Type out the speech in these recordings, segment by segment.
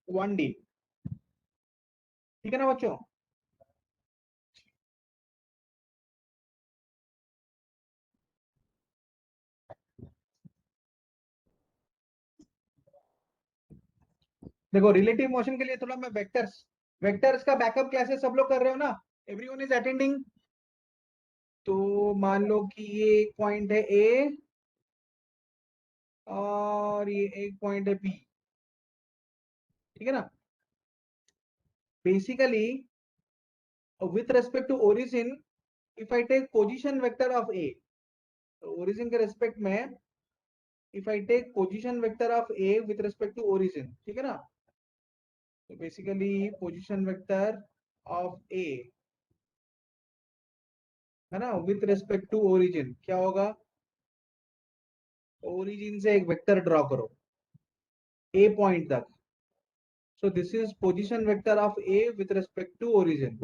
1D। ठीक है ना बच्चों? देखो रिलेटिव मोशन के लिए थोड़ा मैं वेक्टर्स वेक्टर्स का बैकअप क्लासेस सब लोग कर रहे हो ना? Everyone is attending? तो मान लो कि ये एक पॉइंट है ए और ये एक पॉइंट है बी। ठीक है ना? Basically with respect to origin, if I take position vector of A, तो ओरिजिन के रेस्पेक्ट में if I take position vector of A with respect to origin, ठीक है ना? तो basically position vector of A, है ना, विथ रेस्पेक्ट टू ओरिजिन क्या होगा? ओरिजिन से एक वेक्टर ड्रॉ करो ए पॉइंट तक। So this is position vector of A with respect to origin.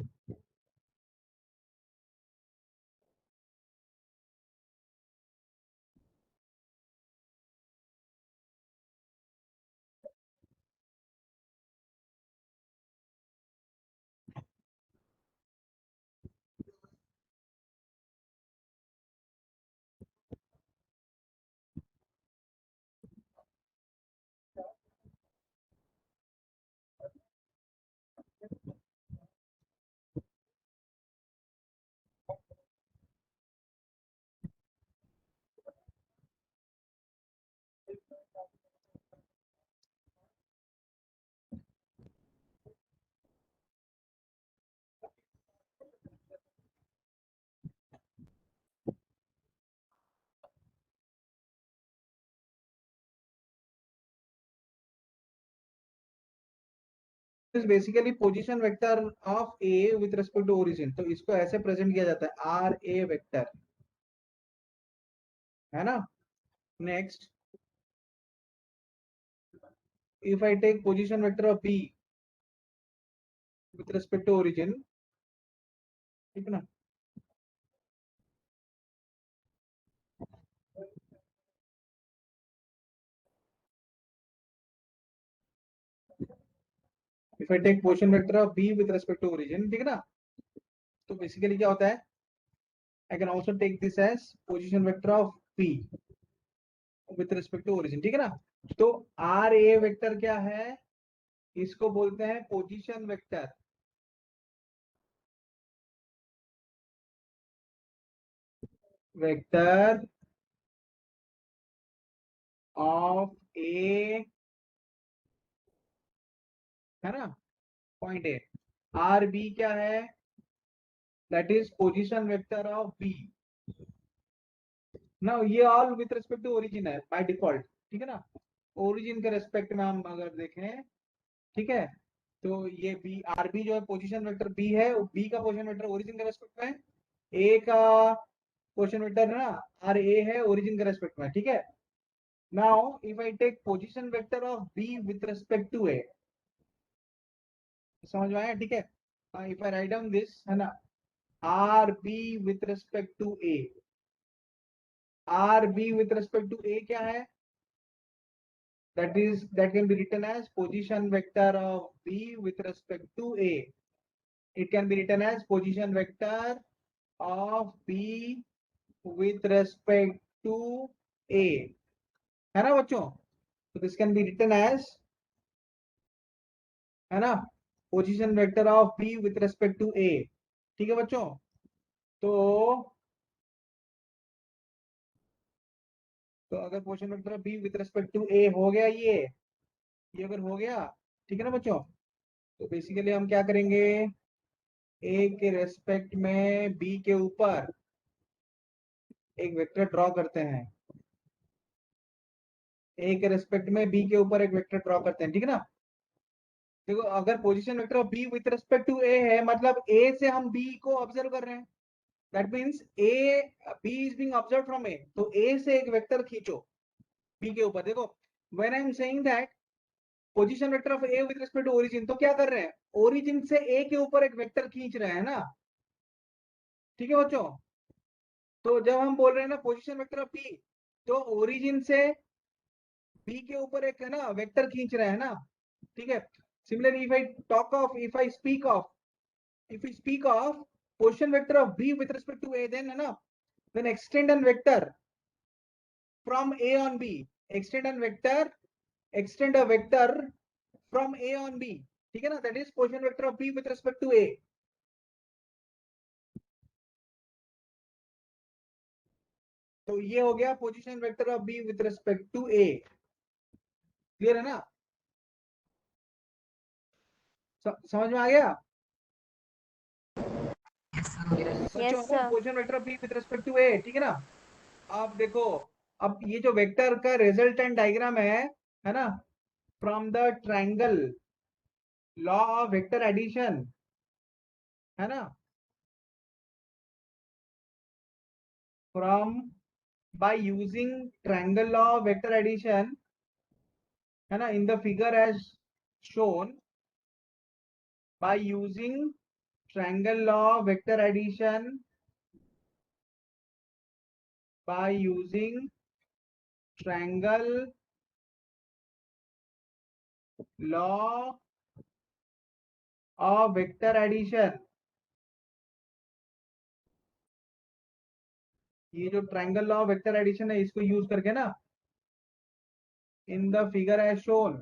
Is basically position vector of A with respect to origin. तो इसको ऐसे प्रेजेंट किया जाता है आर ए वेक्टर, है ना? Next, if I take position vector of B with respect to origin, ठीक है ना? If I take position vector of B with respect to origin, ठीक है ना? तो बेसिकली क्या होता है? I can also take this as position vector of B with respect to origin, ठीक है ना? तो आर ए वेक्टर क्या है? इसको बोलते हैं position vector. Vector of A, है ना, पॉइंट ए। आर बी क्या है? That is position vector of B. ना ये all with respect to origin है बाय डिफॉल्ट, ठीक है ना? ओरिजिन के रेस्पेक्ट में हम अगर देखें, ठीक है, तो ये बी आर बी जो है पोजीशन वेक्टर बी है, बी का पोजीशन वेक्टर ओरिजिन के रेस्पेक्ट में, ए का पोजीशन वेक्टर है ना आर ए है ओरिजिन के रेस्पेक्ट में, ठीक है? Now if I take position vector of B with respect to A, समझ में आया? ठीक है? If I write down this, है ना, R B with respect to A, R B with respect to A क्या है? that can be written as position vector of b with respect to a. It can be written as position vector of b with respect to a, है ना बच्चों? तो this can be written as, है ना, position vector of B with respect to A. ठीक है बच्चों? तो तो अगर position vector of B with respect to A हो गया, ये अगर हो गया, ठीक है ना बच्चों, तो बेसिकली हम क्या करेंगे? ए के रेस्पेक्ट में बी के ऊपर एक वेक्टर ड्रॉ करते हैं, ए के रेस्पेक्ट में बी के ऊपर एक वेक्टर ड्रॉ करते हैं, ठीक है ना? देखो अगर position vector of B with respect to A है, मतलब ए से हम बी को ऑब्जर्व कर रहे हैं, that means A, B is being observe from A, तो ए से एक वेक्टर खींचो बी के ऊपर। देखो when I am saying that position vector of A with respect to origin, तो क्या कर रहे हैं? ओरिजिन से ए के ऊपर एक वेक्टर खींच रहे हैं ना? ठीक है बच्चों? तो जब हम बोल रहे हैं ना पोजीशन वेक्टर ऑफ बी, तो ओरिजिन से बी के ऊपर एक, है ना, वेक्टर खींच रहे हैं ना? ठीक है? Similarly, if I speak of position vector of B with respect to A, then extend a vector from A on B. Extend a vector from A on B. ठीक है ना? That is position vector of B with respect to A. तो ये हो गया position vector of B with respect to A. Clear है ना? समझ में आ गया बच्चों को? Position vector of B with respect to A. ठीक है ना? आप देखो, अब ये जो वेक्टर का रिजल्टेंट डायग्राम है ना, from the triangle law of vector addition, है ना, from by using triangle law of vector addition, है ना, in the figure as shown, by using triangle law of vector addition, by using triangle law of vector addition, ये जो triangle law of vector addition है इसको use करके ना, in the figure as shown,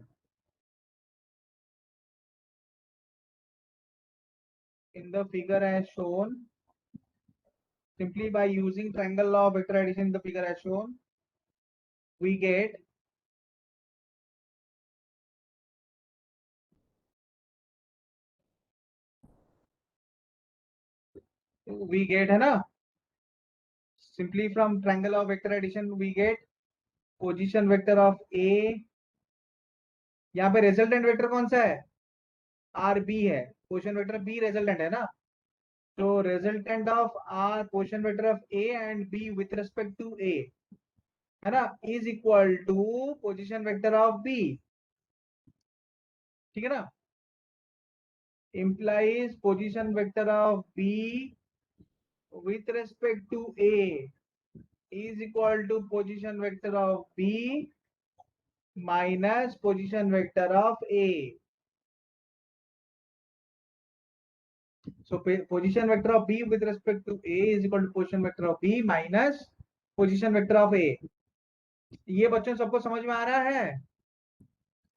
in the figure as shown, simply by using triangle law of vector addition in the figure as shown, we get है ना, simply from triangle law of vector addition we get position vector of A. यहाँ पे resultant vector कौन सा है? R B है. Position vector B resultant है ना, तो resultant of R position vector of A and B with respect to A, है ना, is equal to position vector of B. ठीक है ना? implies position vector of B with respect to A is equal to position vector of B minus position vector of A. So position vector of B with respect to A is equal to position vector of B minus position vector of A. ये बच्चों सबको समझ में आ रहा है?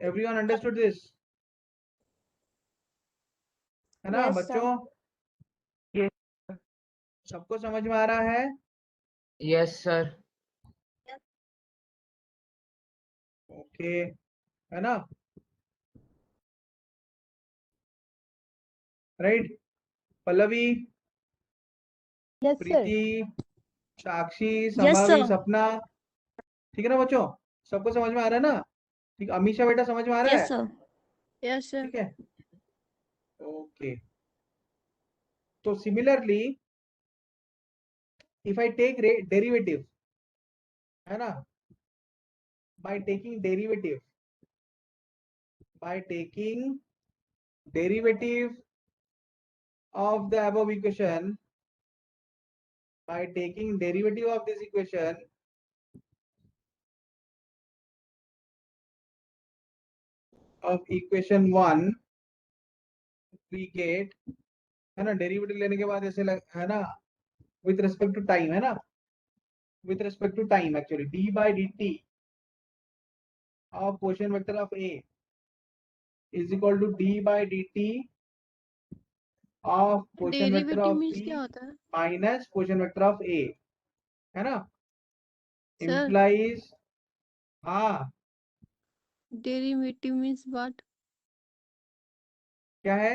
Everyone understood this? है ना Yes, बच्चों? सबको समझ में आ रहा है? Yes sir. ओके, है ना? राइट. Pallavi, yes, sir. प्रीति, साक्षी, Yes, संभावी, sir. सपना, ठीक है ना बच्चों? सबको समझ में आ रहा है ना? ठीक. अमीशा बेटा समझ में आ रहा है? Yes, sir. Yes, sir. ठीक है. ओके. तो similarly if I take derivative, है ना, by taking derivative of the above equation, by taking derivative of this equation, of equation 1, we get, है ना, डेरिवेटिव लेने के बाद ऐसे है ना, विथ रिस्पेक्ट टू टाइम, है ना, with respect to time actually d by D t of position vector of A is equal to d by D t of position vector Derivative of means B क्या होता है? Minus position vector of A, है ना, Sir, implies, हाँ derivative means what? क्या है?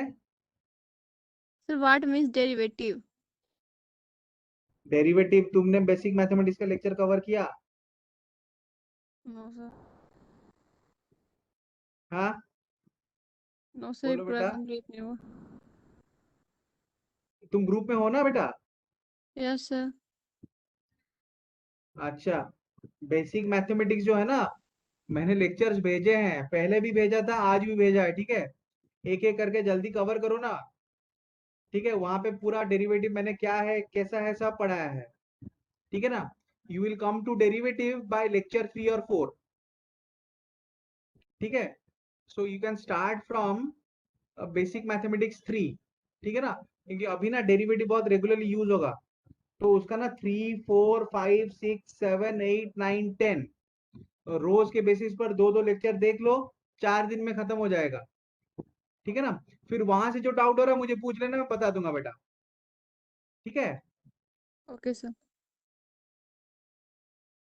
Sir, what means derivative? Derivative तुमने basic mathematics का लेक्चर कवर किया? No, sir. हाँ No, sir. बोलो पूरा बेटा. complete नहीं हुआ. तुम ग्रुप में हो ना बेटा? Yes, sir. अच्छा. बेसिक मैथमेटिक्स जो है ना, मैंने लेक्चर्स भेजे हैं, पहले भी भेजा था, आज भी भेजा है. ठीक है, एक एक करके जल्दी कवर करो ना. ठीक है, वहां पे पूरा डेरिवेटिव मैंने क्या है कैसा है सब पढ़ाया है. ठीक है ना? You will come to derivative by lecture 3 और 4. ठीक है, so you can start from basic mathematics 3, ठीक है ना, क्योंकि अभी ना डेरिवेटिव बहुत रेगुलरली यूज होगा, तो उसका ना 3, 4, 5, 6, 7, 8, 9, 10 रोज के बेसिस पर 2-2 लेक्चर देख लो, 4 दिन में खत्म हो जाएगा, ठीक है ना। फिर वहां से जो डाउट हो रहा है मुझे पूछ लेना, मैं बता दूंगा बेटा, ठीक है Okay, sir.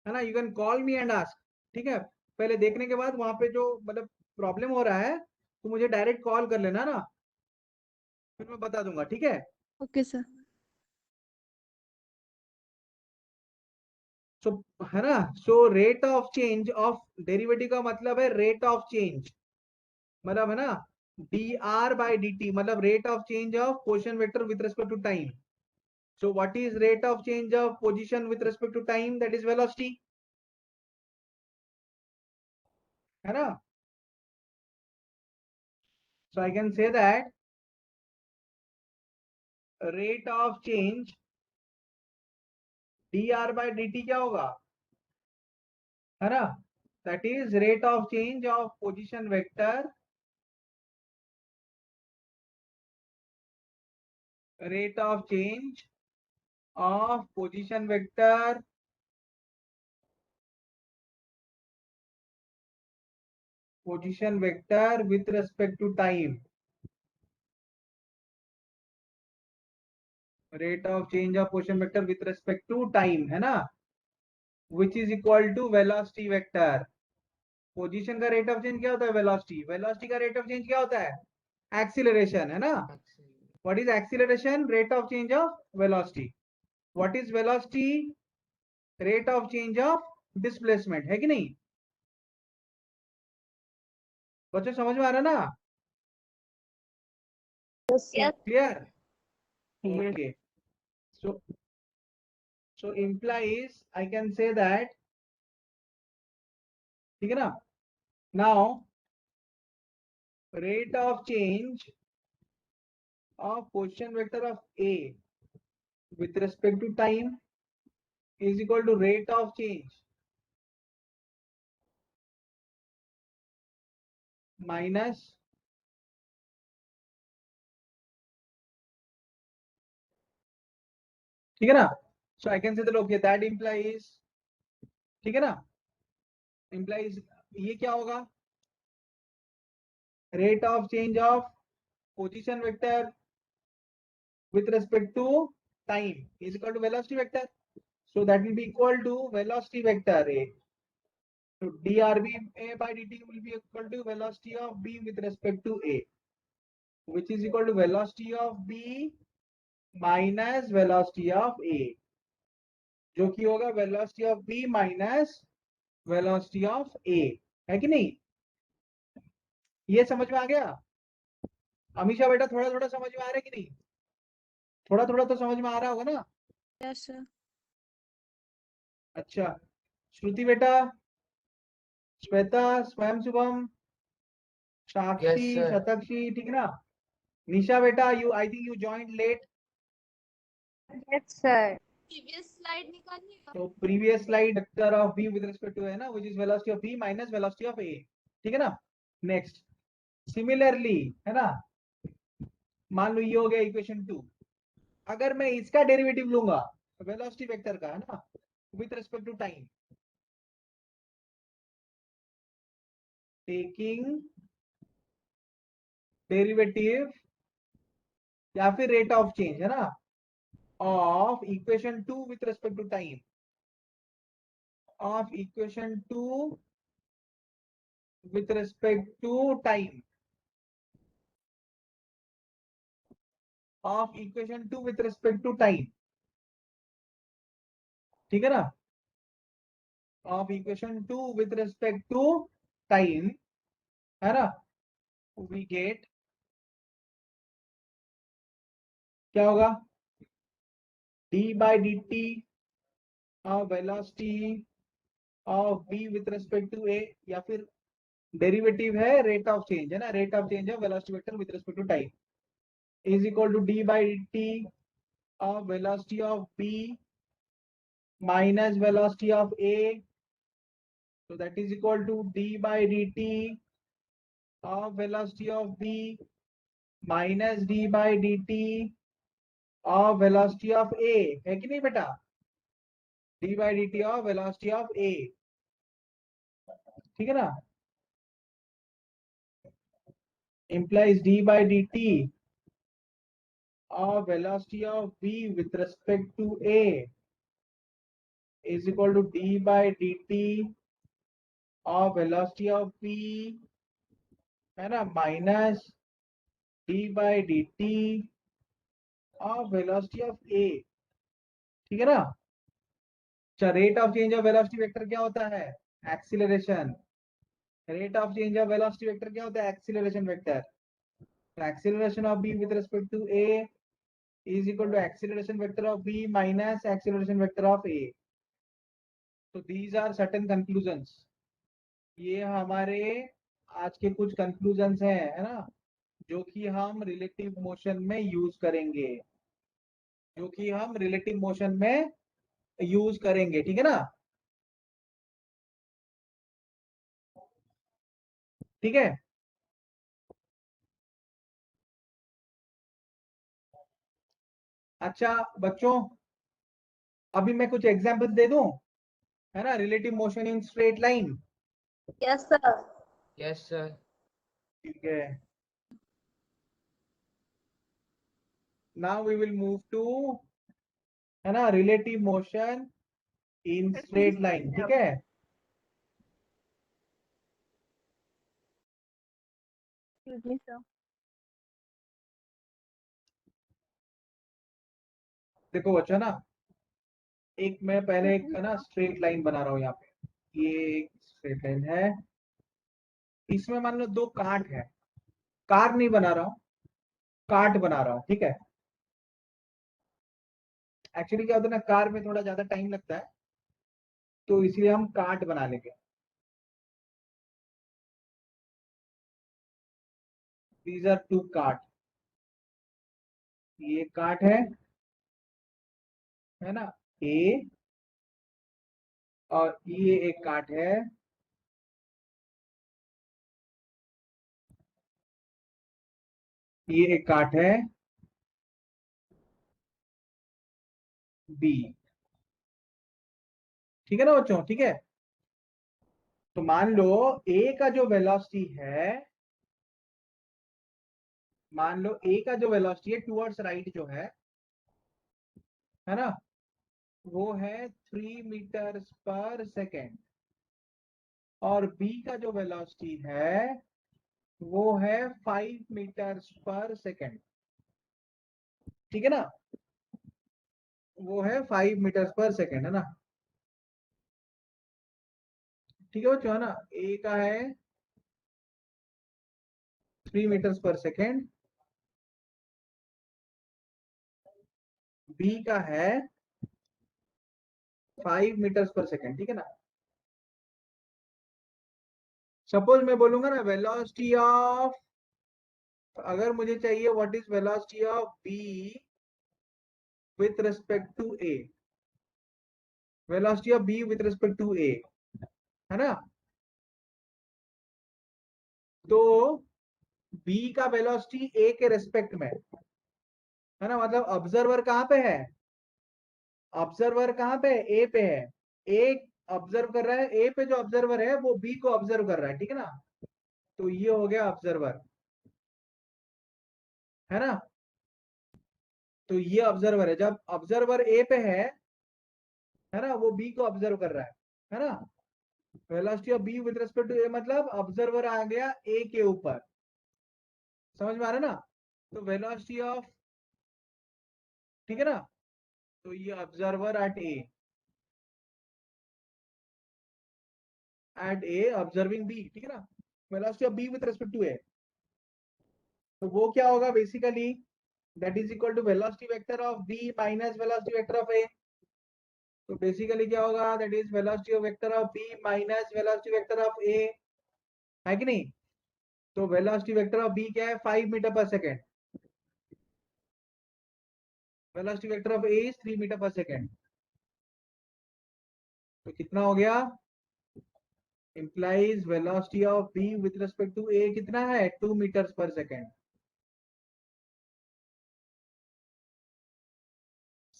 ना। You can call me and ask, ठीक है। पहले देखने के बाद वहां पे जो मतलब प्रॉब्लम हो रहा है तो मुझे डायरेक्ट कॉल कर लेना ना, फिर मैं बता दूंगा, ठीक है। Okay, sir. सो है ना, so rate of change of derivative का मतलब है रेट ऑफ चेंज, मतलब है ना D R by D T, मतलब rate of change of position vector with respect to time. So what is rate of change of position with respect to time? That is velocity, है ना। So I can say that rate of change D R by D T क्या होगा, है ना, that is rate of change of position vector, rate of change of position vector with respect to time, rate of change of position vector with respect to time, है ना, which is equal to velocity vector। Position का rate of change क्या होता है? Velocity. Velocity का rate of change क्या होता है? एक्सीलरेशन, है ना। What is acceleration? Rate of change of velocity. What is velocity? Rate of change of displacement, है कि नहीं बच्चों, समझ में आ रहा ना? Clear? Okay, so implies I can say that, ठीक है ना। now rate of change of position vector of A with respect to time is equal to rate of change minus ठीक है ना। so I can say that okay, that implies, ठीक है ना, implies ये क्या होगा? rate of change of position vector with respect to time is equal to velocity vector, so that will be equal to velocity vector A. So drb A by dt will be equal to velocity of B with respect to A, which is equal to velocity of B minus velocity of A, जो कि होगा velocity of B minus velocity of A, है कि नहीं? ये समझ में आ गया अमीशा बेटा? थोड़ा थोड़ा समझ में आ रहा है कि नहीं? थोड़ा थोड़ा तो समझ में आ रहा होगा ना? Yes, sir. अच्छा, श्रुति बेटा, श्वेता, स्वयं, शुभम, साक्षी, Yes, sir. शतक्षी, ठीक है ना। निशा बेटा, you I think you joined late, Yes, sir. Previous slide निकालनी है। तो previous slide vector of B with respect to है ना, which is velocity of B minus velocity of A, ठीक है ना। नेक्स्ट, सिमिलरली, है ना, मान लो ये हो गया इक्वेशन 2, अगर मैं इसका डेरिवेटिव लूंगा वेलोसिटी वेक्टर का, है ना, with respect to time, taking derivative या फिर रेट ऑफ चेंज, है ना, of equation 2 with respect to time, of equation 2 with respect to time, of equation 2 with respect to time, ठीक है ना, of equation 2 with respect to time, है ना, we get क्या होगा? d by dt of velocity of b with respect to a, या फिर derivative है रेट ऑफ चेंज, है ना, rate of change of velocity vector with respect to time is equal to d by dt of velocity of b minus velocity of a, so that is equal to d by dt of velocity of B minus d by dt of velocity of A, है कि नहीं बेटा? d by dt of velocity of A, ठीक है ना? implies d by dt of velocity of B with respect to A is equal to d by dt of velocity of B, है ना, minus d by dt of velocity of A, ठीक है ना? अच्छा, rate of change of velocity vector क्या होता है? Acceleration. Rate of change of velocity vector क्या होता है? Acceleration vector. Acceleration of b with respect to a is equal to acceleration vector of b minus acceleration vector of a। तो these are certain conclusions. ये हमारे आज के कुछ conclusions हैं, है ना, जो कि हम रिलेटिव मोशन में यूज करेंगे, जो कि हम रिलेटिव मोशन में यूज करेंगे, ठीक है ना? ठीक है। अच्छा बच्चों, अभी मैं कुछ एग्जांपल्स दे दूं, है ना, relative motion in straight line. Yes sir. Yes, sir. ठीक है, now we will move to, है ना, relative motion in straight line, ठीक है। जी सर। देखो बच्चों ना, एक मैं पहले एक, है ना, स्ट्रेट लाइन बना रहा हूँ यहाँ पे। ये एक स्ट्रेट लाइन है, इसमें मान लो दो काट है। कार नहीं बना रहा हूँ, काट बना रहा हूँ, ठीक है। एक्चुअली क्या होता है ना, कार में थोड़ा ज्यादा टाइम लगता है, तो इसलिए हम काट बना लेंगे। दीज आर टू काट, ये काट है ना, ए, और ये एक काट है, ये एक काट है बी, ठीक है ना बच्चों? ठीक है, तो मान लो ए का जो वेलोसिटी मान लो ए का जो वेलोसिटी है टुवर्ड्स राइट जो है ना, वो है 3 मीटर पर सेकेंड, और बी का जो वेलोसिटी है वो है 5 मीटर पर सेकेंड, ठीक है ना, वो है 5 मीटर पर सेकेंड, है ना। ठीक है बच्चों, है ना, ए का है 3 मीटर पर सेकेंड, बी का है 5 मीटर पर सेकेंड, ठीक है ना। सपोज मैं बोलूंगा ना वेलोसिटी ऑफ, अगर मुझे चाहिए what is velocity of B with respect to A, velocity of B with respect to A, है ना, तो बी का वेलोसिटी ए के रेस्पेक्ट में, है ना, मतलब ऑब्जर्वर कहाँ पे है? ऑब्जर्वर कहाँ पे है? ए पे है। ए ऑब्जर्व कर रहा है, ए पे जो ऑब्जर्वर है वो बी को ऑब्जर्व कर रहा है, ठीक है ना। तो ये हो गया ऑब्जर्वर, है ना। तो ये ऑब्जर्वर है, जब ऑब्जर्वर ए पे है ना, वो बी को ऑब्जर्व कर रहा है ना। Velocity of B with respect to A, मतलब ऑब्जर्वर आ गया ए के ऊपर, समझ में आ रहा है ना। तो वेलोसिटी ऑफ, ठीक है ना, तो ये observer at A observing B, ठीक है ना, velocity of B with respect to A, तो वो क्या होगा basically, that is equal to velocity vector of B minus velocity vector of A. तो बेसिकली क्या होगा, that is velocity vector of B minus velocity vector of A, है कि नहीं। तो वेलोसिटी वेक्टर ऑफ बी क्या है? 5 metre per second, velocity vector of A is 3 metre per second. तो कितना हो गया? implies velocity of b with respect to a कितना है 2 meters per second।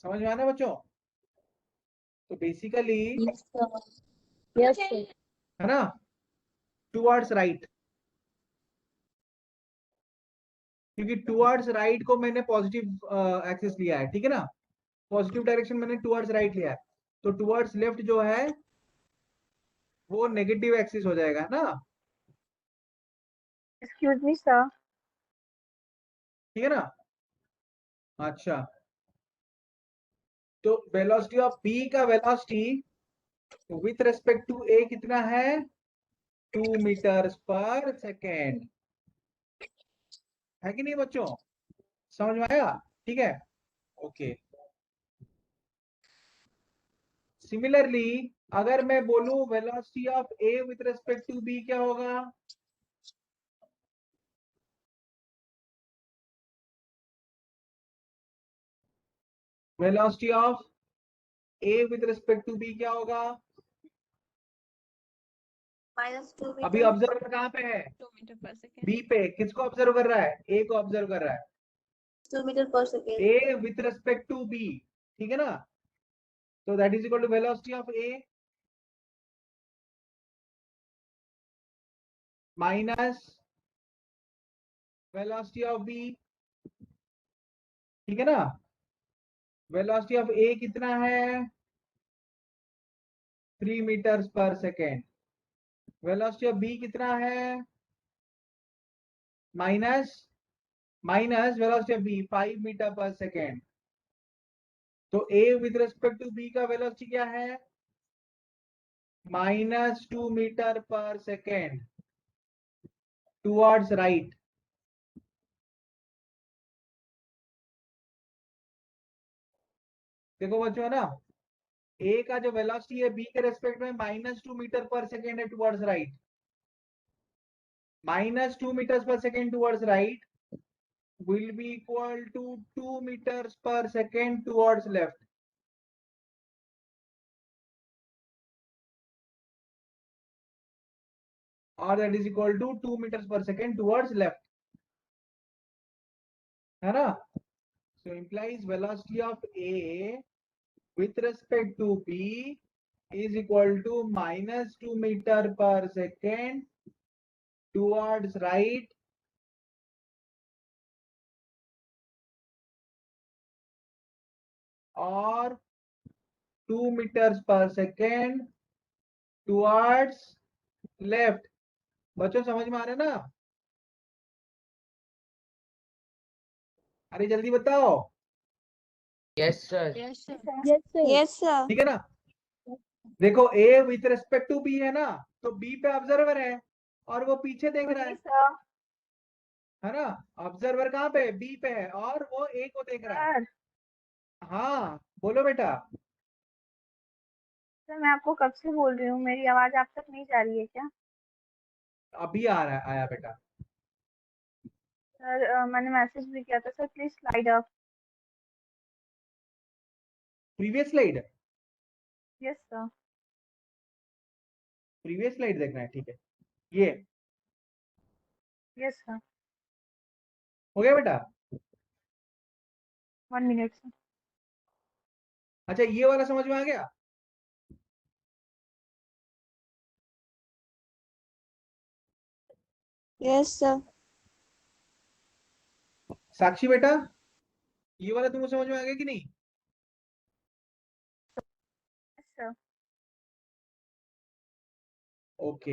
समझ में आ रहा है बच्चों? तो basically Yes, sir. Yes, sir. है ना टुवर्ड्स राइट, क्योंकि टुवर्ड्स राइट को मैंने पॉजिटिव एक्सिस लिया है, ठीक है ना, पॉजिटिव डायरेक्शन मैंने टुवर्ड्स राइट लिया है, तो टुवर्ड्स लेफ्ट जो है वो नेगेटिव एक्सिस हो जाएगा ना, Excuse me, sir. ठीक है ना। अच्छा, तो वेलोसिटी ऑफ बी का वेलोसिटी विथ रेस्पेक्ट टू ए कितना है 2 मीटर्स पर सेकेंड, है कि नहीं बच्चों? समझ में आया? ठीक है, ओके। सिमिलरली अगर मैं बोलूं velocity of A with respect to B क्या होगा? Velocity of A with respect to B क्या होगा? -2 अभी meter. ऑब्जर्वर कहाँ पे है? 2 meter per second. बी पे। किसको ऑब्जर्व कर रहा है? ए को ऑब्जर्व कर रहा है। 2 meter per second. A with respect to B, ठीक है ना, तो that is equal to velocity of A minus velocity of B, ठीक है ना। वेलोसिटी ऑफ ए कितना है 3 मीटर्स पर सेकेंड, वेलोसिटी ऑफ बी कितना है minus velocity of B 5 metre per second, तो A with respect to B का वेलोसिटी क्या है -2 metre per second towards right. देखो बच्चों है ना, ए का जो वेलोसिटी है बी के रेस्पेक्ट में -2 मीटर पर सेकेंड है टुवर्ड्स राइट, -2 मीटर्स पर second towards right will be equal to 2 meters per second towards left। or that is equal to 2 meters per second towards left, है ना। so implies velocity of a with respect to b is equal to -2 meter per second towards right or 2 meters per second towards left। बच्चों समझ में आ रहा है ना? अरे जल्दी बताओ, Yes, sir. Yes, sir. Yes, sir. Yes, sir. ठीक है ना। देखो a with respect to b है ना, तो b पे ऑब्जर्वर है और वो पीछे देख रहा Excuse है me, sir. ना। ऑब्जर्वर कहाँ पे b पे है और वो a को देख रहा है। Sir, हाँ बोलो बेटा। सर मैं आपको कब से बोल रही हूँ, मेरी आवाज आप तक नहीं जा रही है क्या? अभी आ रहा है, आया बेटा। सर मैंने मैसेज भी किया था, sir please slide up. Previous slide, yes sir. Previous slide देखना है, ठीक है। ये यस सर। हो गया बेटा। 1 मिनट सर। अच्छा ये वाला समझ में आ गया? Yes, sir. साक्षी बेटा ये वाला तुमको समझ में आ गया कि नहीं? Yes sir. ओके,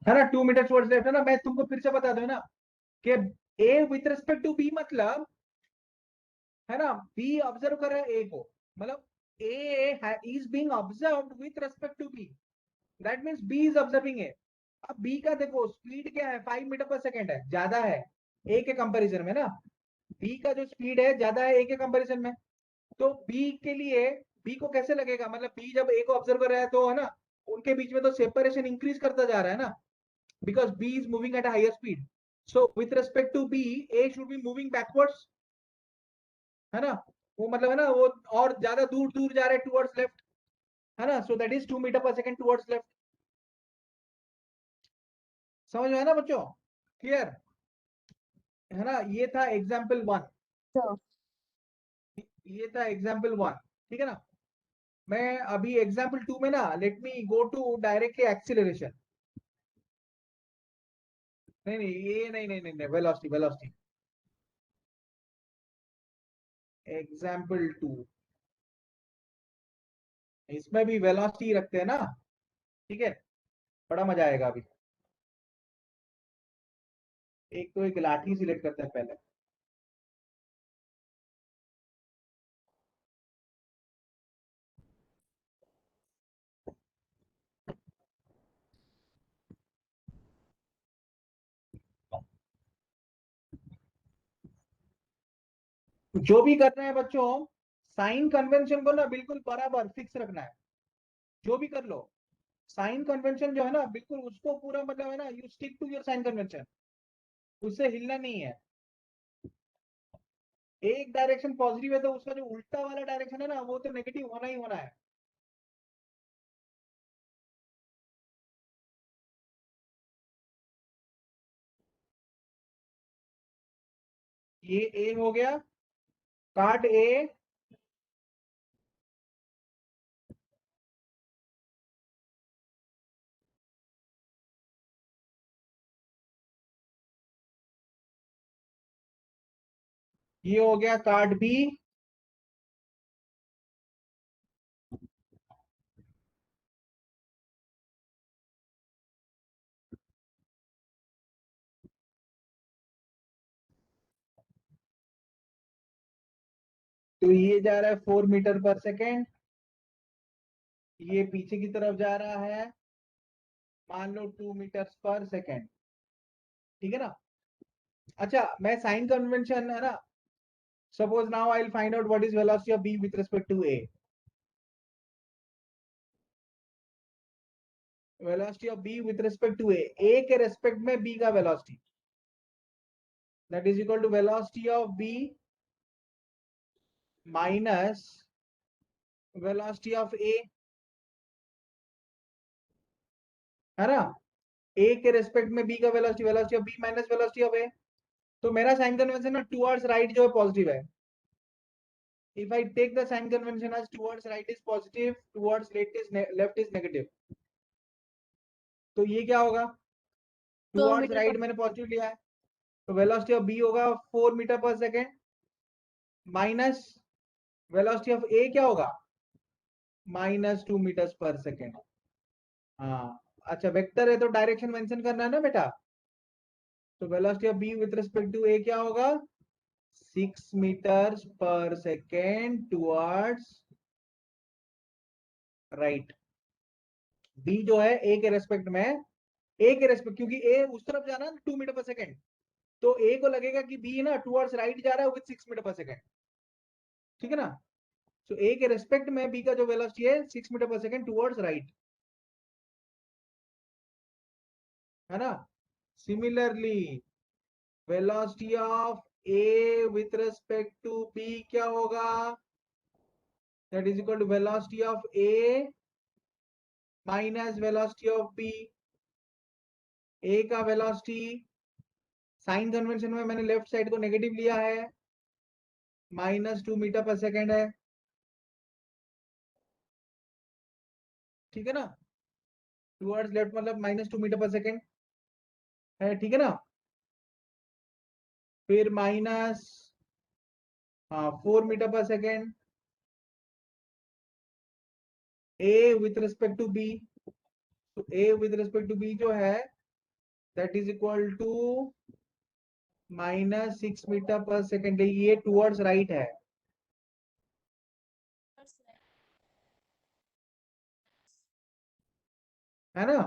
है ना 2 मीटर टुवर्ड्स लेफ्ट है ना। मैं तुमको फिर से बता दूं ना कि a with respect to b मतलब है ना, b ऑब्जर्व कर रहा है a को, मतलब a is being observed with respect to b, that means b is observing a। अब b का देखो स्पीड क्या है 5 मीटर पर सेकेंड है, ज्यादा है a के कंपैरिजन में ना, b का जो स्पीड है ज्यादा है a के कंपैरिजन में। तो b के लिए b को कैसे लगेगा, मतलब b जब a को ऑब्जर्व कर रहा है तो है ना, उनके बीच में तो सेपरेशन इंक्रीज करता जा रहा है ना, because b is moving at a higher speed, so with respect to b a should be moving backwards, है ना। वो मतलब है ना वो और ज्यादा दूर दूर जा रहे हैं टुवर्ड्स लेफ्ट, है ना, so that is 2 metre per second towards left. समझ में है ना बच्चों? क्लियर है ना? ये था एग्जाम्पल 1, सर ये था एग्जाम्पल 1, ठीक है ना? मैं अभी एग्जाम्पल 2 में ना, let me go to directly acceleration. नहीं नहीं, ये नहीं नहीं नहीं, नहीं वेलोसिटी, वेलोसिटी एग्जाम्पल 2, इसमें भी वेलोसिटी रखते हैं ना, ठीक है? बड़ा मजा आएगा अभी। एक तो एक लाठी सिलेक्ट करते हैं पहले। जो भी करना है बच्चों, साइन कन्वेंशन को ना बिल्कुल बराबर फिक्स रखना है। जो भी कर लो, साइन कन्वेंशन जो है ना, बिल्कुल उसको पूरा मतलब है ना, you stick to your sign convention, उससे हिलना नहीं है। एक डायरेक्शन पॉजिटिव है तो उसका जो उल्टा वाला डायरेक्शन है ना, वो तो नेगेटिव होना ही होना है। ये ए हो गया, काट ए, ये हो गया काट बी, तो ये जा रहा है 4 मीटर पर सेकेंड, ये पीछे की तरफ जा रहा है मान लो 2 मीटर पर सेकेंड, ठीक है ना? अच्छा, मैं साइन कन्वेंशन है ना, suppose now I will find out what is velocity of B with respect to A. Velocity of B with respect to A के रेस्पेक्ट में बी का velocity, that is equal to velocity of B minus velocity of A, है ना? A के respect में B का velocity, velocity of B minus velocity of A. तो मेरा साइन कन्वेंशन ना टुवर्ड्स राइट जो है पॉजिटिव है। If I take the sign convention as towards right is positive, towards left is negative, तो ये क्या होगा? 2 टुवर्ड्स मीटर राइट मैंने पॉजिटिव लिया है, तो वेलोसिटी ऑफ बी होगा 4 metre per second minus velocity of A क्या होगा? -2 मीटर पर सेकेंड। हाँ, अच्छा वेक्टर है तो डायरेक्शन मेंशन करना है ना बेटा, तो velocity of B with respect to A क्या होगा? 6 metre per second towards right. B जो है ए के रेस्पेक्ट में, ए के रेस्पेक्ट, क्योंकि ए उस तरफ जा रहा है 2 मीटर पर सेकेंड, तो ए को लगेगा कि बी ना टुवर्ड्स राइट जा रहा है विद 6 मीटर पर सेकेंड, ठीक है ना? तो ए के रेस्पेक्ट में बी का जो वेलोसिटी है 6 metre per second towards right, है ना? Similarly velocity of A with respect to B क्या होगा? That is equal to velocity of A minus velocity of B. A का वेलोसिटी साइन कन्वेंशन में मैंने लेफ्ट साइड को negative लिया है, -2 मीटर पर सेकेंड है, ठीक है ना? टुवर्ड्स लेफ्ट मतलब -2 मीटर पर सेकेंड है, ठीक है ना? फिर minus 4 metre per second A with respect to B, तो A with respect to B जो है that is equal to -6 metre per second, ये टुवर्ड्स राइट है ना?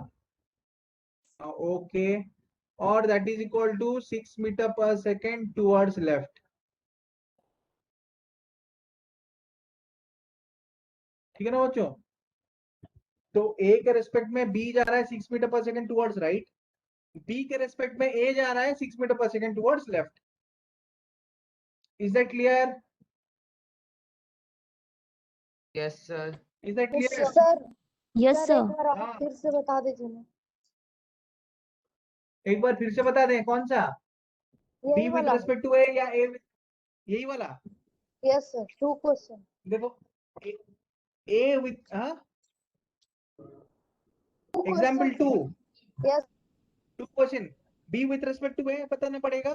ओके, और that is equal to 6 metre per second towards left, ठीक है ना बच्चों? तो ए के रेस्पेक्ट में बी जा रहा है 6 metre per second towards right, B के रेस्पेक्ट में ए जा रहा है 6 metre per second towards left. Is that clear? Yes, sir. Is that clear? Sir yes sir sir एक बार आप हाँ, फिर से बता दीजिए ना। एक बार फिर से बता दें कौन सा, बी यही विथ वाला। रेस्पेक्ट टू ए या ए, यही वाला। Yes sir, 2 question. देखो A with example 2, yes 2 question, B with respect to A बताना पड़ेगा,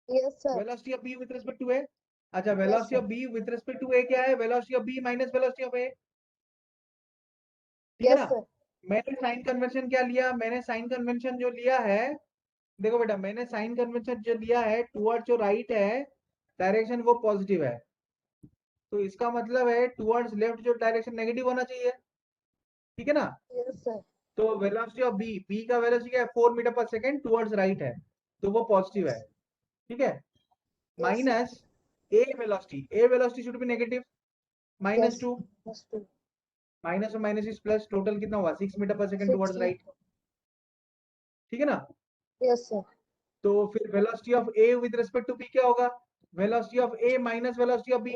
yes sir. Velocity of B with respect to A. अच्छा, Yes, velocity sir. Of B with respect to A क्या है, velocity of B minus velocity of A, ठीक है yes ना। Sir. मैंने sign convention क्या लिया, मैंने साइन कन्वेंशन जो लिया है, देखो बेटा मैंने साइन कन्वेंशन जो लिया है, टुवर्ड्स जो राइट है डायरेक्शन वो पॉजिटिव है, तो इसका मतलब है टुवर्ड्स लेफ्ट जो डायरेक्शन नेगेटिव होना चाहिए, ठीक है ना। Yes sir. तो वेलोसिटी ऑफ बी, बी का वेलोसिटी क्या है 4 metre per second towards right है, तो वो पॉजिटिव है, ठीक है। Yes, sir. Minus A velocity should be negative, Yes. -2, Yes, sir. Minus और माइनस इज प्लस, टोटल कितना हुआ 6 metre per second 6 towards right, meter. ठीक है ना। Yes, sir. तो फिर velocity of A with respect to B क्या होगा, velocity of A minus velocity of B,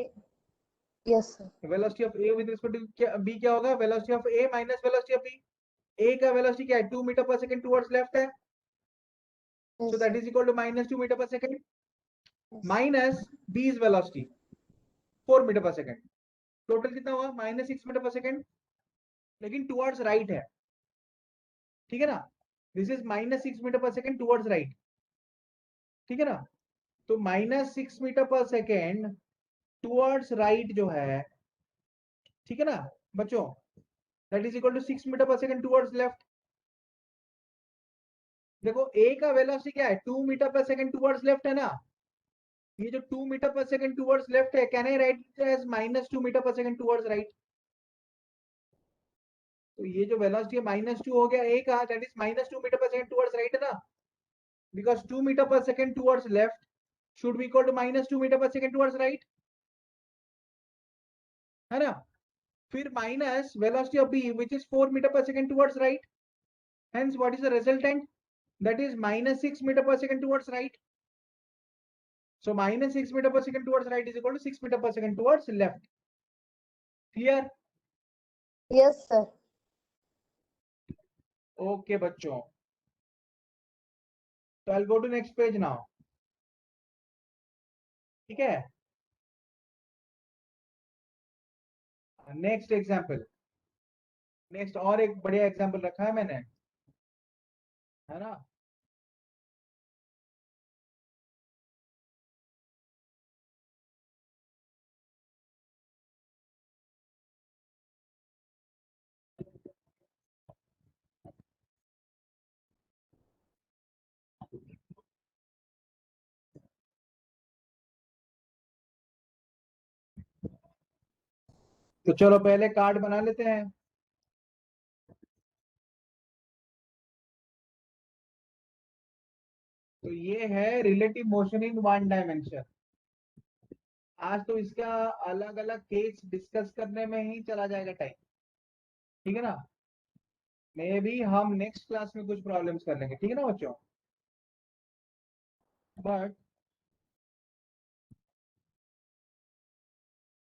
Yes, sir. Velocity of A with respect to B क्या होगा, velocity of A minus velocity of B. A का velocity क्या है 2 metre per second towards left है, Yes, so that sir. Is equal to -2 metre per second Yes. Minus B is velocity 4 metre per second, total कितना हुआ -6 metre per second, लेकिन towards right है, ठीक है ना। This is -6 metre per second towards right, ठीक है ना। तो -6 metre per second towards right जो है, ठीक है ना बच्चों, that is equal to 6 metre per second towards left. देखो ए का वेलोसिटी क्या है 2 metre per second towards left है ना, ये जो 2 metre per second towards left है, can I write as -2 metre per second towards right. तो ये जो वेलोसिटी है -2 हो गया ए का, that is -2 metre per second towards right है ना, because 2 metre per second towards left should be equal to -2 metre per second towards right, है ना। फिर minus velocity of B which is 4 metre per second towards right, hence what is the resultant, that is -6 meter per second towards right, so -6 meter per second towards right is equal to 6 meter per second towards left, clear। Yes, sir. okay बच्चों, so I'll go to next page now, ठीक है। Next example, next और एक बढ़िया example रखा है मैंने, है ना। तो चलो पहले कार्ड बना लेते हैं। तो ये है relative motion in one dimension. आज तो इसका अलग अलग केस डिस्कस करने में ही चला जाएगा टाइम, ठीक है ना। मे भी हम नेक्स्ट क्लास में कुछ प्रॉब्लम्स कर लेंगे, ठीक है ना बच्चों। बट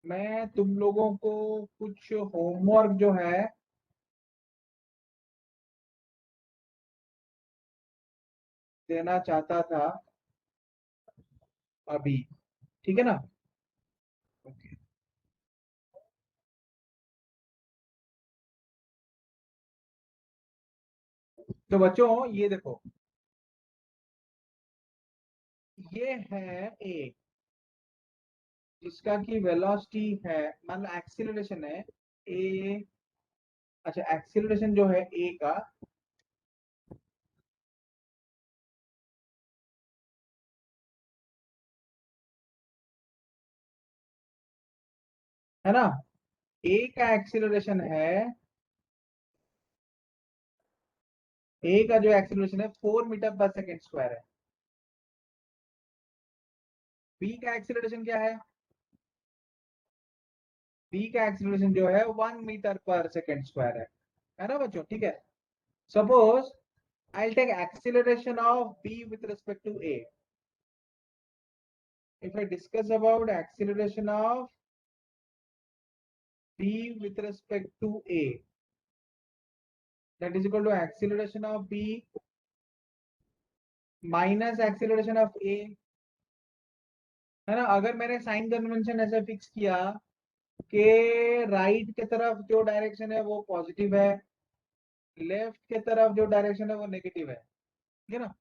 मैं तुम लोगों को कुछ होमवर्क जो है देना चाहता था अभी, ठीक है ना। ओके, तो बच्चों ये देखो, ये है ए जिसका की वेलोसिटी है, मतलब एक्सीलरेशन है ए। अच्छा, एक्सीलरेशन जो है ए का, है ना, ए का एक्सीलरेशन है, ए का जो एक्सीलरेशन है 4 मीटर पर सेकेंड स्क्वायर है। बी का एक्सीलरेशन क्या है, बी का एक्सीलरेशन जो है 1 मीटर पर सेकेंड स्क्वायर है ना बच्चों, ठीक है। Suppose I'll take acceleration of b with respect to a. If I discuss about acceleration of b with respect to a, that is equal to acceleration of b minus acceleration of A, है ना। अगर मैंने sign convention ऐसे fix किया कि right के तरफ जो डायरेक्शन है वो पॉजिटिव है, लेफ्ट के तरफ जो डायरेक्शन है वो नेगेटिव है, ठीक है ना।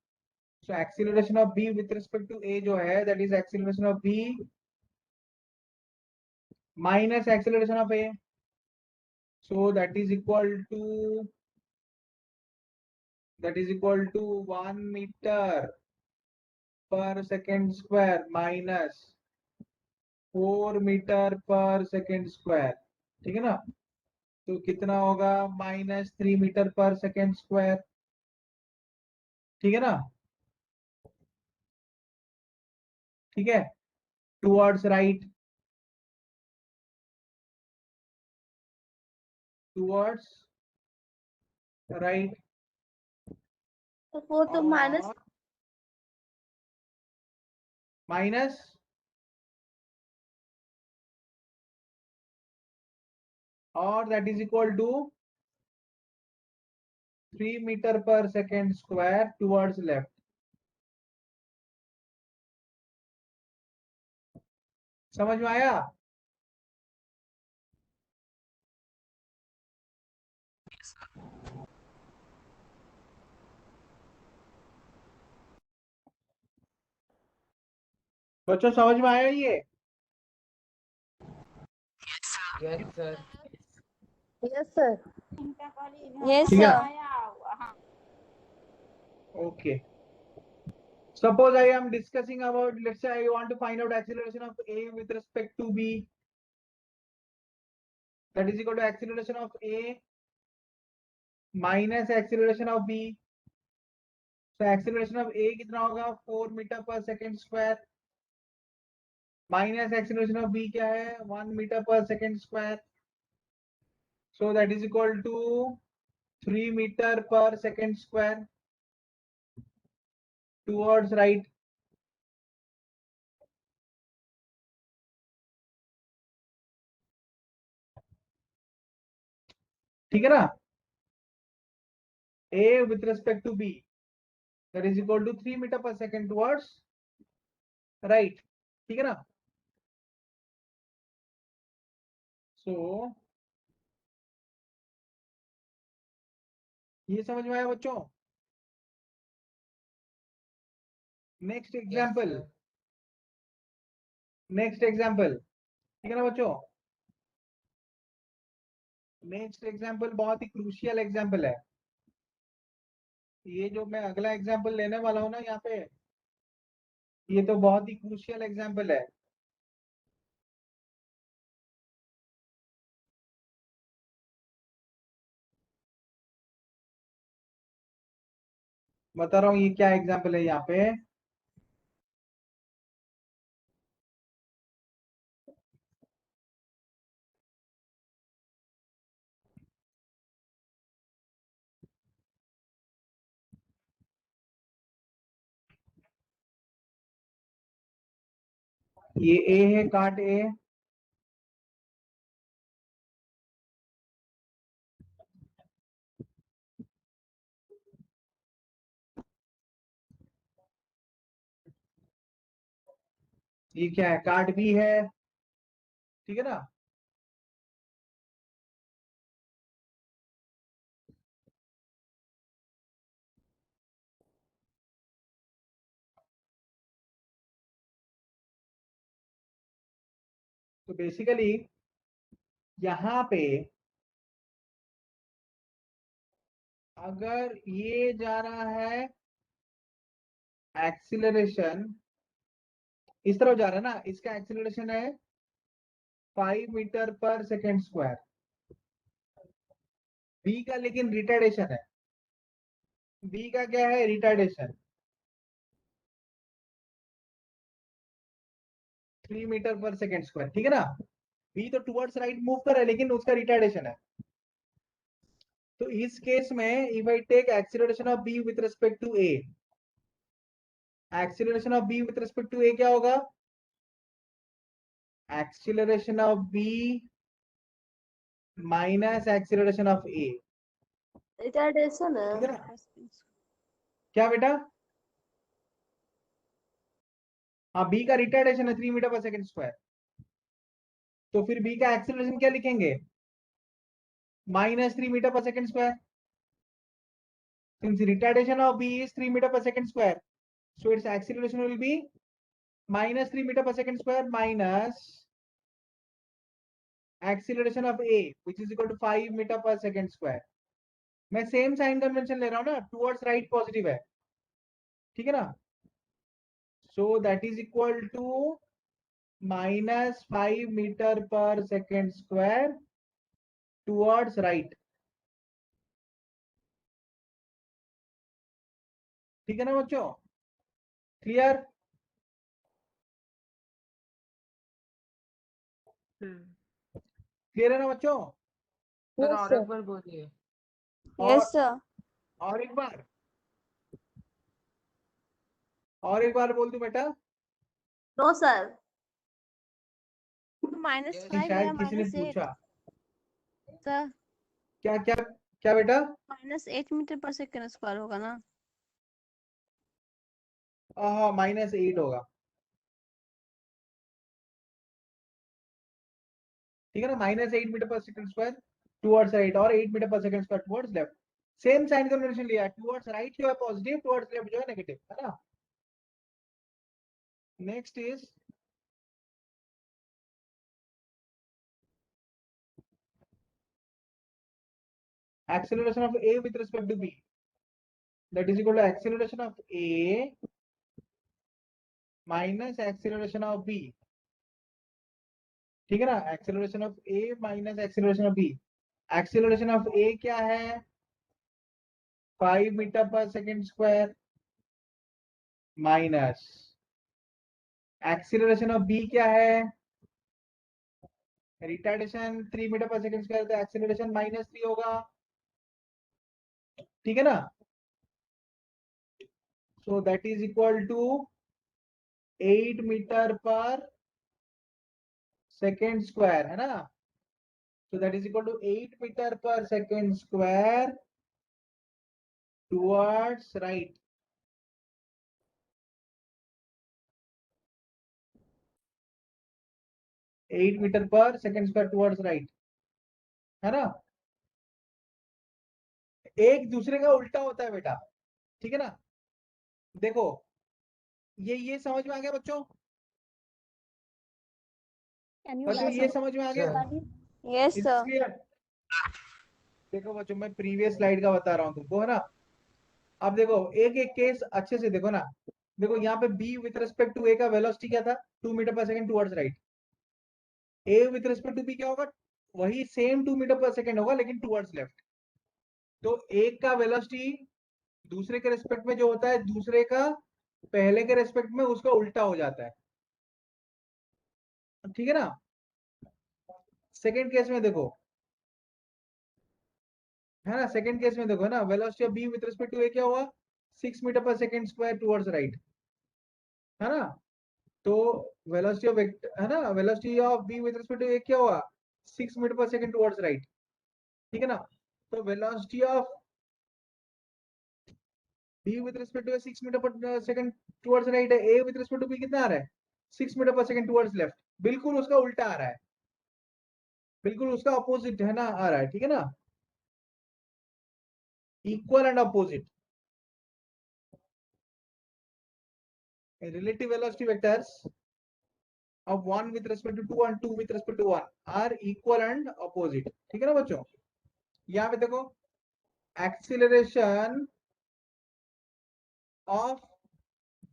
So acceleration of B with respect to A जो है that is acceleration of B minus acceleration of A, so that is equal to 1 metre per second square minus 4 metre per second square, ठीक है ना। तो कितना होगा, -3 metre per second square, ठीक है ना। ठीक है, टुवर्ड्स राइट, टुवर्ड्स राइट, तो वो तो माइनस माइनस और that is equal to 3 metre per second square towards left. समझ में आया? बच्चों समझ में आया ये? Yes, sir. Yes sir, yes ठीक है, sir. Okay. Suppose I am discussing about, let's say I want to find out acceleration of A with respect to B, that is equal to acceleration of A minus acceleration of B. So acceleration of A कितना होगा, 4 metre per second square, minus acceleration of B क्या है, 1 metre per second square, so that is equal to 3 metre per second square towards right. ठीक है ना। A with respect to B that is equal to 3 metre per second towards right, ठीक है ना। so ये समझ में आया बच्चों? Next Yes, example, sir. Next example, ठीक है ना बच्चों। नेक्स्ट एग्जाम्पल बहुत ही क्रूशियल एग्जाम्पल है। ये जो मैं अगला एग्जाम्पल लेने वाला हूं ना यहाँ पे, ये तो बहुत ही क्रूशियल एग्जाम्पल है। बता रहा हूँ ये क्या एग्जाम्पल है यहाँ पे। ये ए है, काट ए, ये क्या है, काट बी है, ठीक है ना। तो बेसिकली यहाँ पे अगर ये जा रहा है एक्सीलरेशन, इस तरफ जा रहा है ना, इसका एक्सीलरेशन है 5 metre per second square, B का लेकिन रिटार्डेशन है, बी का क्या है, retardation 3 metre per second square, ठीक है ना। बी तो टुवर्ड्स राइट मूव कर रहा है लेकिन उसका रिटार्डेशन है। तो इस केस में if I take acceleration of B with respect to A, acceleration of B with respect to A क्या होगा, acceleration of B minus acceleration of A, retardation ठीक है है। ना। क्या बेटा, हाँ, बी का रिटार्डेशन है 3 मीटर पर सेकंड स्क्वायर, तो फिर बी का एक्सेलरेशन क्या लिखेंगे, -3 metre per second square, since retardation of b is 3 meter per second square, so its acceleration will be -3 meter per second square minus acceleration of a which is equal to 5 meter per second square. मैं same sign convention ले रहा हूं ना, towards right positive है, ठीक है ना, so that is equal to -5 metre per second square towards right, ठीक है ना बच्चों, क्लियर, क्लियर है ना बच्चों, सर Yes, और sir. एक बार बोलिए। Yes, sir. और एक बार, और एक बार बोल दूं बेटा, No, sir. Minus Yes, five या शायद किसी ने minus 8, पूछा, sir. क्या क्या क्या बेटा, -8 मीटर पर सेकंड स्क्वायर होगा ना। हाँ -8 होगा, ठीक है ना, -8 metre per second square towards right और 8 metre per second square towards left, same sign convention लिया, टुवर्ड्स राइट जो है पॉजिटिव, टुवर्ड्स लेफ्ट जो है नेगेटिव, है ना। Next is acceleration of a with respect to b, that is equal to acceleration of a minus acceleration of b, ठीक है ना, acceleration of a minus acceleration of b, acceleration of a क्या है 5 metre per second square minus acceleration of B क्या है, retardation 3 metre per second square, तो acceleration -3 होगा, ठीक है ना, so that is equal to 8 metre per second square, है ना, so that is equal to 8 metre per second square towards right, 8 metre per second square towards right, है ना, एक दूसरे का उल्टा होता है बेटा, ठीक है ना, देखो ये समझ में आ गया बच्चों, Can you बच्चों guys ये समझ में आ गया, sir. Yes, is sir. Clear, देखो बच्चों मैं प्रीवियस स्लाइड का बता रहा हूँ तुमको, है ना, अब देखो एक एक केस अच्छे से देखो ना, देखो यहाँ पे b with respect to a का वेलोसिटी क्या था 2 metre per second towards right, a with respect to b क्या होगा, वही सेम 2 मीटर पर सेकंड होगा लेकिन टुवर्ड्स लेफ्ट, तो एक का वेलोसिटी दूसरे के रिस्पेक्ट में जो होता है, दूसरे का पहले के रिस्पेक्ट में उसका उल्टा हो जाता है, ठीक है ना, सेकेंड केस में देखो, है ना, सेकेंड केस में देखो, है ना, velocity of B with respect to A क्या हुआ 6 metre per second square towards right, है ना, तो वेलोसिटी ऑफ है ना, velocity of B with respect to A क्या हुआ 6 metre per second towards right, ठीक है ना, तो velocity of B with respect to 6 metre per second towards right है, A with respect to B कितना आ रहा है 6 metre per second towards left, बिल्कुल उसका उल्टा आ रहा है, बिल्कुल उसका अपोजिट है ना आ रहा है, ठीक है ना, equal and opposite, relative velocity vectors of 1 with respect to 2 and 2 with respect to 1 are equal and opposite, ठीक है ना बच्चों, यहाँ पे देखो acceleration of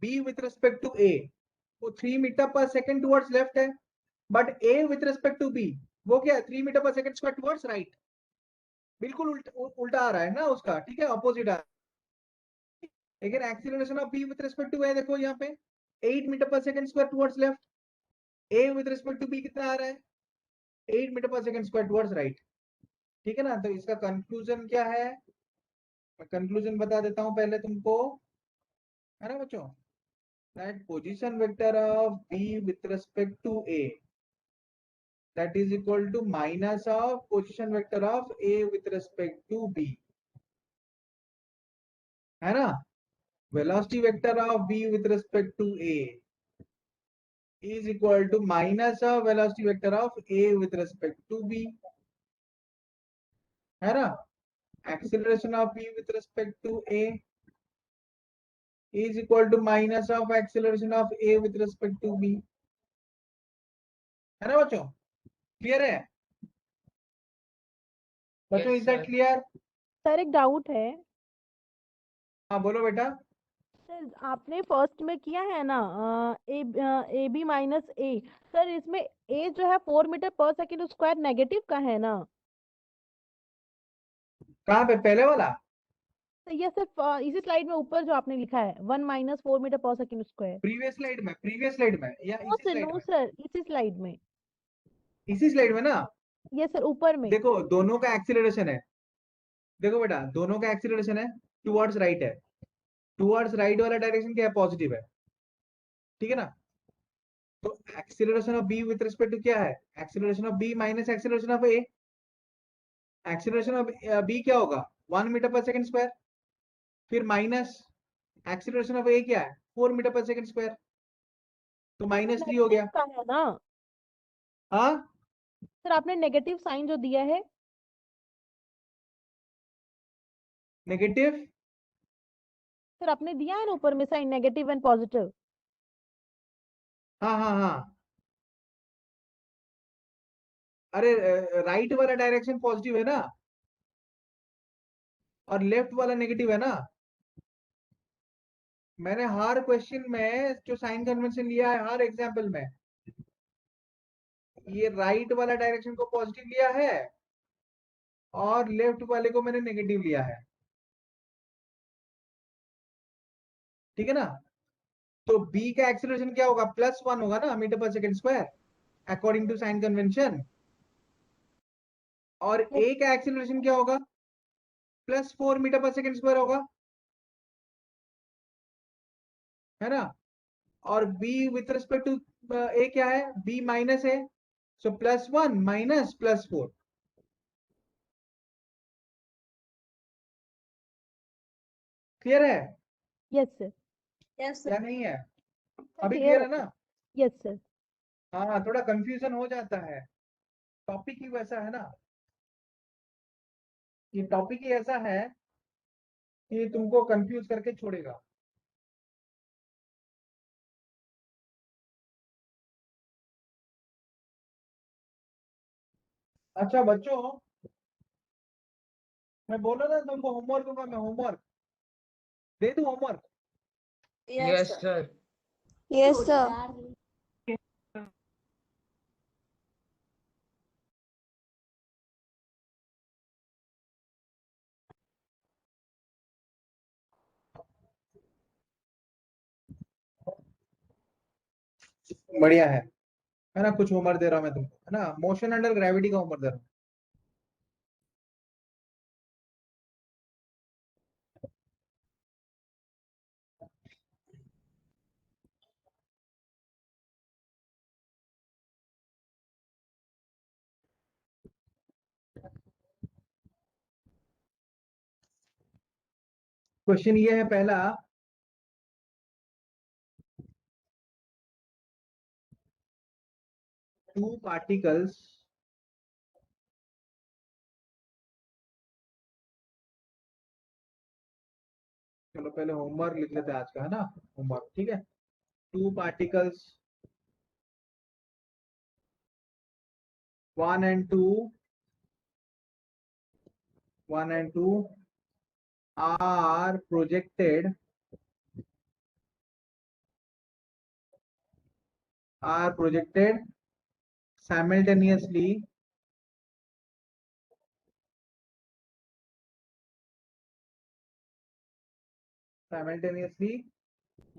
b with respect to a वो 3 metre per second towards left है, but a with respect to b वो क्या है 3 metre per second square towards right, बिल्कुल उल्टा आ रहा है ना उसका, ठीक है, अपोजिट आ रहा है, लेकिन acceleration of b with respect to a देखो यहाँ पे 8 metre per second square towards left, a with respect to b कितना आ रहा है 8 metre per second square towards right, ठीक है ना, तो इसका कंक्लूजन क्या है, मैं कंक्लूजन बता देता हूं पहले तुमको, है ना बच्चों, that position vector of b with respect to a that is equal to minus of position vector of a with respect to b, है ना, velocity vector of b with respect to a is equal to minus of velocity vector of A with respect to B, है ना? Acceleration of B with respect to A is equal to minus of acceleration of A with respect to B, है ना बच्चों? Clear है बच्चों? Yes, is that sir. Clear? Sir एक doubt है हाँ बोलो बेटा। सर आपने फर्स्ट में किया है ना A B minus A sir इसमें ए जो है 4 metre per second square negative का है ना कहाँ पे पहले वाला? तो ये सिर्फ इसी स्लाइड में ऊपर जो आपने लिखा है 1 - 4 metre per second square previous slide में या नो इसी सर स्लाइड नो में? सर इसी स्लाइड में इसी स्लाइड में ना? ये सर ऊपर में देखो दोनों का एक्सीलरेशन है, देखो बेटा दोनों का एक्सीलरेशन है टुवर्ड्स राइट है, टुवर्ड्स राइट वाला डायरेक्शन क्या है? पॉजिटिव है, ठीक है ना? तो acceleration of B with respect to क्या है? Acceleration of B minus acceleration of A. Acceleration of B क्या होगा? 1 मीटर पर सेकंड स्क्वायर, फिर माइनस एक्सीलरेशन ऑफ ए क्या है? 4 मीटर पर सेकंड स्क्वायर, तो -3 हो गया। नेगेटिव का है ना हाँ सर आपने नेगेटिव साइन जो दिया है नेगेटिव, सर आपने दिया है ना ऊपर में साइन नेगेटिव एंड पॉजिटिव हाँ हाँ हाँ। अरे राइट वाला डायरेक्शन पॉजिटिव है ना, और लेफ्ट वाला नेगेटिव है ना? मैंने हर क्वेश्चन में जो साइन कन्वेंशन लिया है, हर एग्जाम्पल में ये राइट वाला डायरेक्शन को पॉजिटिव लिया है और लेफ्ट वाले को मैंने नेगेटिव लिया है, ठीक है ना? तो बी का एक्सीलरेशन क्या होगा? +1 होगा ना metre per second square according to sign convention, और ए का एक्सीलरेशन क्या होगा? +4 मीटर पर सेकंड स्क्वायर होगा, है ना? और B with respect to A क्या है? बी माइनस है, सो +1 माइनस +4। क्लियर है यस सर यस या नहीं है? अभी क्लियर क्लियर है है ना? यस सर हाँ थोड़ा कंफ्यूजन हो जाता है, टॉपिक ही वैसा है ना, ये टॉपिक ही ऐसा है कि तुमको कंफ्यूज करके छोड़ेगा। अच्छा बच्चों, मैं बोल रहा था तुमको होमवर्क होगा, मैं होमवर्क दे दूं? Homework Yes, sir. Yes sir बढ़िया है ना? कुछ होमवर्क दे रहा हूं मैं तुमको, है ना? मोशन अंडर ग्रेविटी का होमवर्क दे रहा हूँ। क्वेश्चन ये है पहला, टू पार्टिकल्स चलो पहले होमवर्क लिख लेते हैं आज का, है ना? होमवर्क ठीक है। Two particles 1 and 2 are projected simultaneously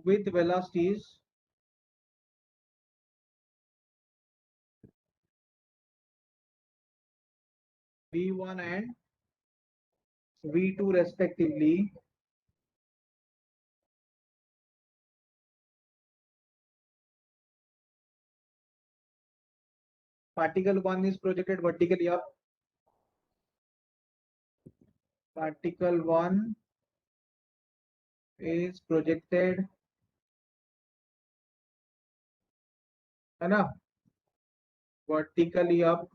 with velocities v1 and v2 respectively, particle 1 is projected vertically up, particle 1 is projected है ना, vertically up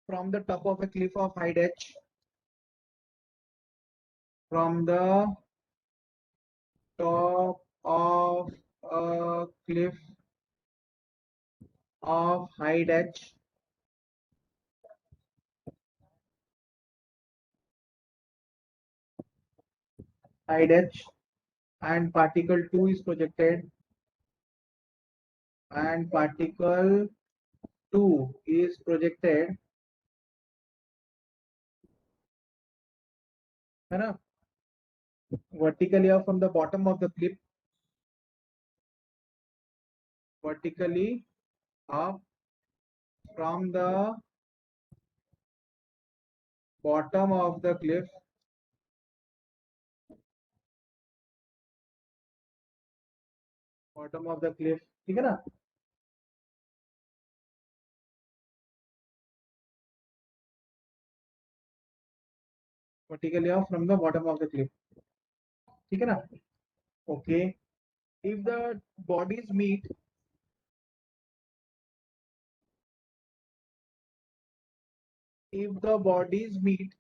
from the top of a cliff of height h, from the top of a cliff of height h, and particle 2 is projected, and particle 2 is projected, है ना, vertically up from the bottom of the cliff, vertically up from the bottom of the cliff, bottom of the cliff, ठीक है ना, vertically up from the bottom of the cliff, ठीक है ना, okay. If the bodies meet, if the bodies meet,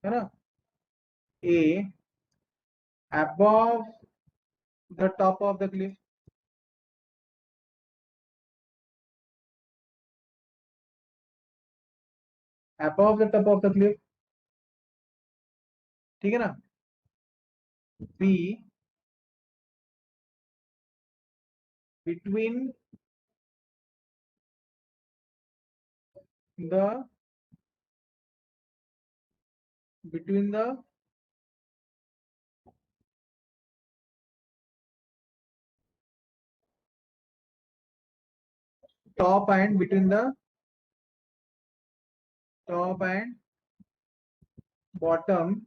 है ना, A above the top of the cliff, above the top of the cliff, ठीक है ना, B between the top and between the top and bottom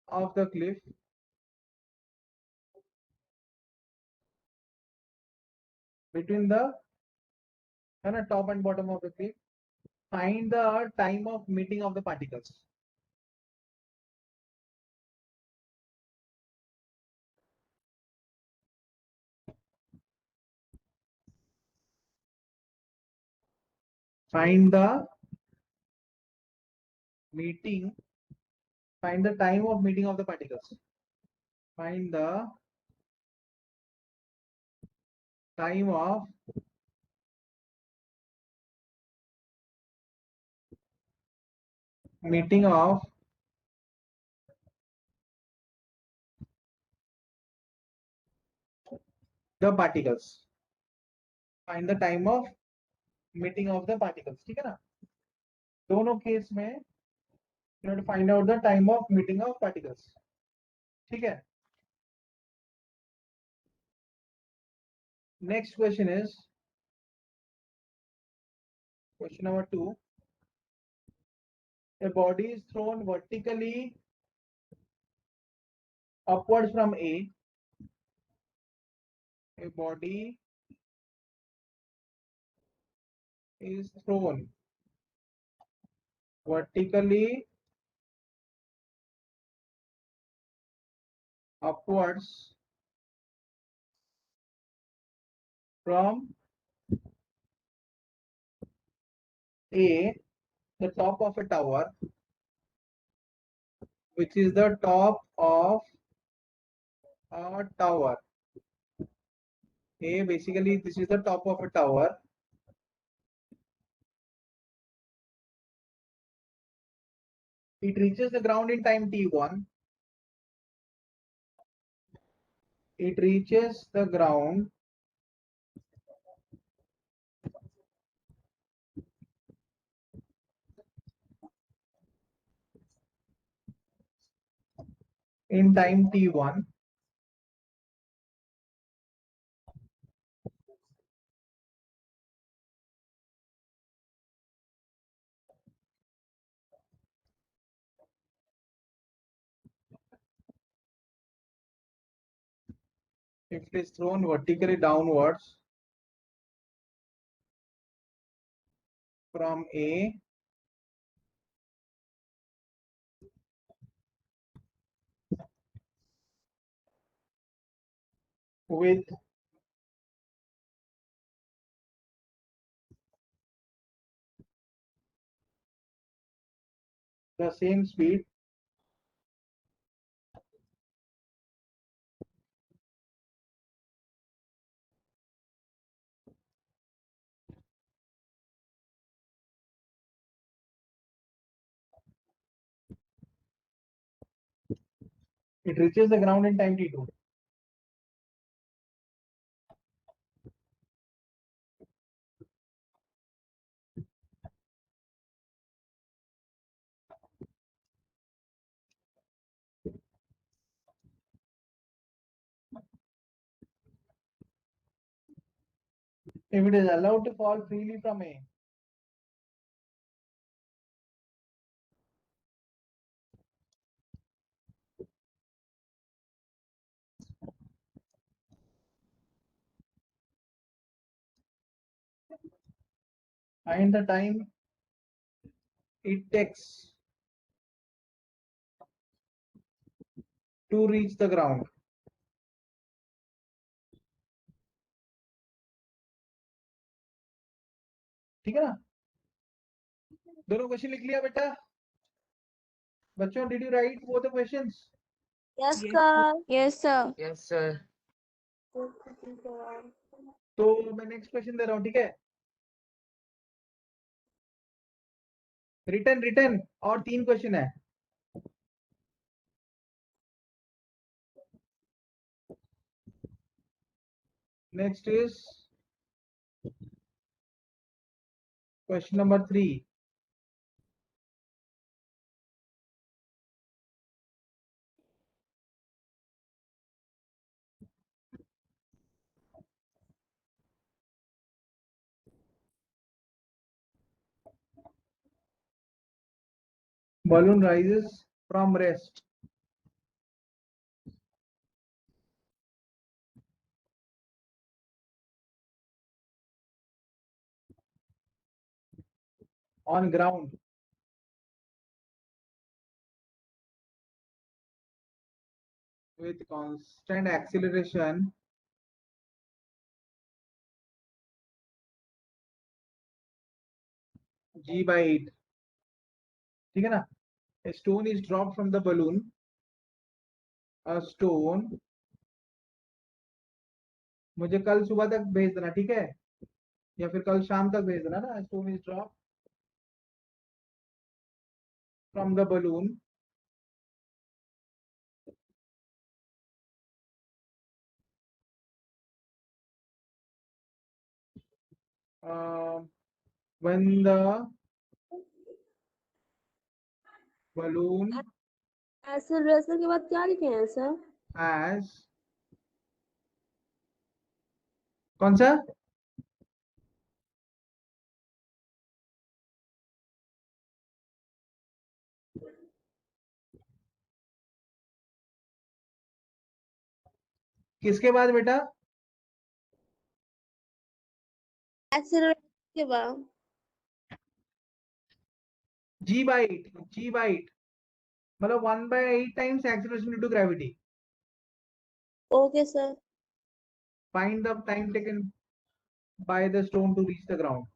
of the cliff, between the, है ना, top and bottom of the cliff, find the time of meeting of the particles. Find the meeting, find the time of meeting of the particles. Find the time of meeting of the particles. Find the time of meeting of the particles, ठीक है ना, दोनों case में you have to find out the time of meeting of particles, ठीक है. Next question is question number 2. A body is thrown vertically upwards from A. A body is thrown vertically upwards from A, the top of a tower, which is the top of a tower. A, basically this is the top of a tower. It reaches the ground in time t1. It reaches the ground in time t1. If it is thrown vertically downwards from A with the same speed it reaches the ground in time t2. If it is allowed to fall freely from A, find the time it takes to reach the ground. ठीक है ना? दोनों question लिख लिया बेटा? बच्चों, did you write both the questions? Yes, sir. Yes, sir. Yes, sir. तो मैं नेक्स्ट क्वेश्चन दे रहा हूँ, ठीक है? रिटर्न रिटर्न और 3 क्वेश्चन है. Next is question number 3. Balloon rises from rest. On ground with constant acceleration g by 8. ठीक है ना? A stone is dropped from the balloon. A stone मुझे कल सुबह तक भेज देना, ठीक है? या फिर कल शाम तक भेज देना ना. A stone is dropped from the balloon when the balloon acceleration के बाद क्या लिखे हैं सर? has कौन सा? किसके बाद बेटा? एक्सेलरेशन के बाद. g by 8. g by 8 मतलब 1 by 8 times acceleration due to gravity. Okay sir. Find the time taken by the stone to reach the ground.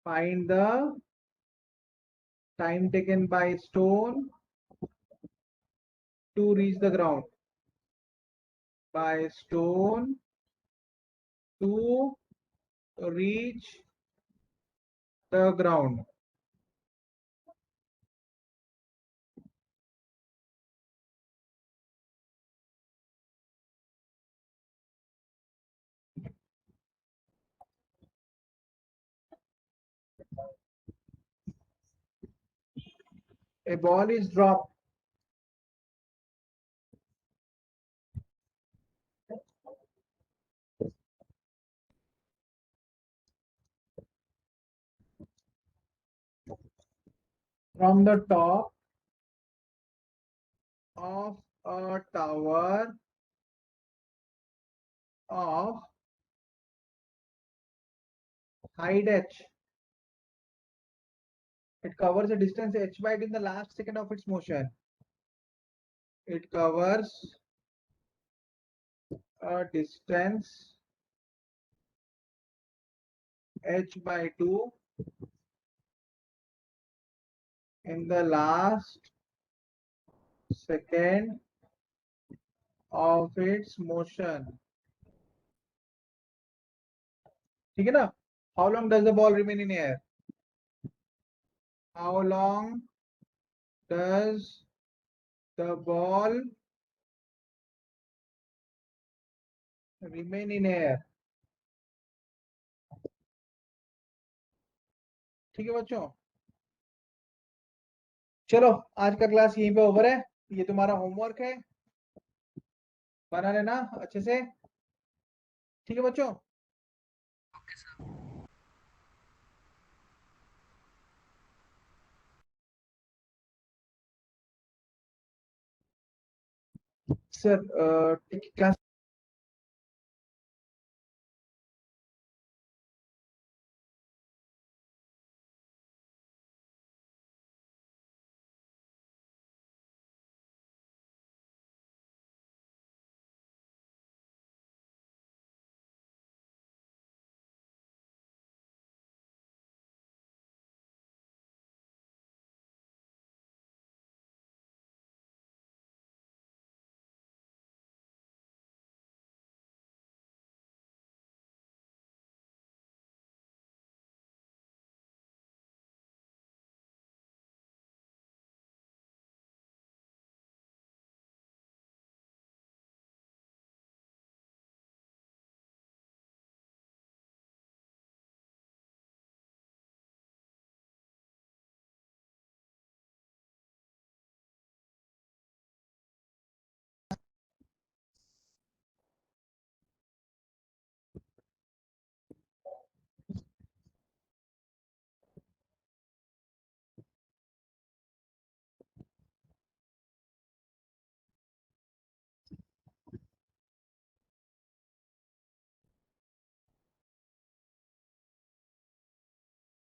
Find the time taken by stone to reach the ground. By stone to reach the ground. A ball is dropped from the top of a tower of height h. It covers a distance h by it in the last second of its motion. It covers a distance h by 2 in the last second of its motion. ठीक है ना? How long does the ball remain in air? How long does the ball remain in air? ठीक है बच्चों, चलो आज का class यहीं पे ओवर है। ये तुम्हारा होमवर्क है, बना लेना अच्छे से। ठीक है बच्चों, सर क्लास